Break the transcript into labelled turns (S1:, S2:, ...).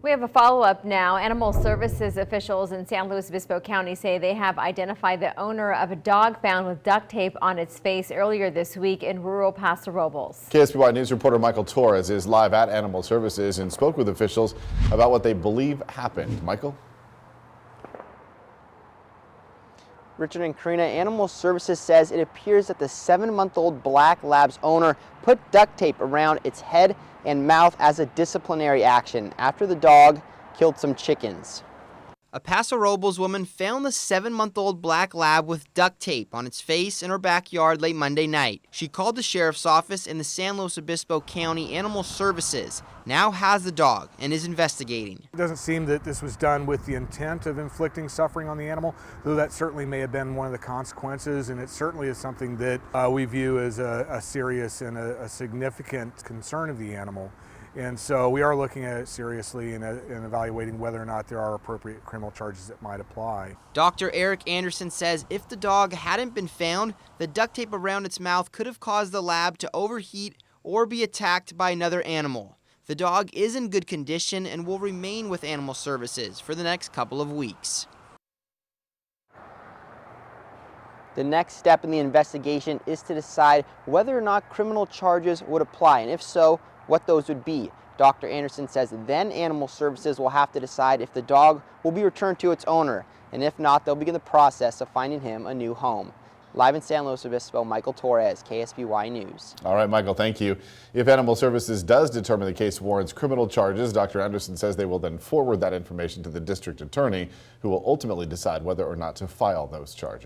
S1: We have a follow-up now. Animal Services officials in San Luis Obispo County say they have identified the owner of a dog found with duct tape on its face earlier this week in rural Paso Robles.
S2: KSBY News reporter Michael Torres is live at Animal Services and spoke with officials about what they believe happened. Michael?
S3: Richard and Karina, Animal Services says it appears that the 7-month-old black lab's owner put duct tape around its head and mouth as a disciplinary action after the dog killed some chickens. A Paso Robles woman found the 7-month-old black lab with duct tape on its face in her backyard late Monday night. She called the sheriff's office and the San Luis Obispo County Animal Services now has the dog and is investigating.
S4: It doesn't seem that this was done with the intent of inflicting suffering on the animal, though that certainly may have been one of the consequences, and it certainly is something that we view as a serious and a significant concern of the animal. And so we are looking at it seriously and evaluating whether or not there are appropriate criminal charges that might apply.
S3: Dr. Eric Anderson says if the dog hadn't been found, the duct tape around its mouth could have caused the lab to overheat or be attacked by another animal. The dog is in good condition and will remain with Animal Services for the next couple of weeks. The next step in the investigation is to decide whether or not criminal charges would apply, and if so, what those would be. Dr. Anderson says then Animal Services will have to decide if the dog will be returned to its owner, and if not, they'll begin the process of finding him a new home. Live in San Luis Obispo, Michael Torres, KSBY News.
S2: All right, Michael, thank you. If Animal Services does determine the case warrants criminal charges, Dr. Anderson says they will then forward that information to the district attorney, who will ultimately decide whether or not to file those charges.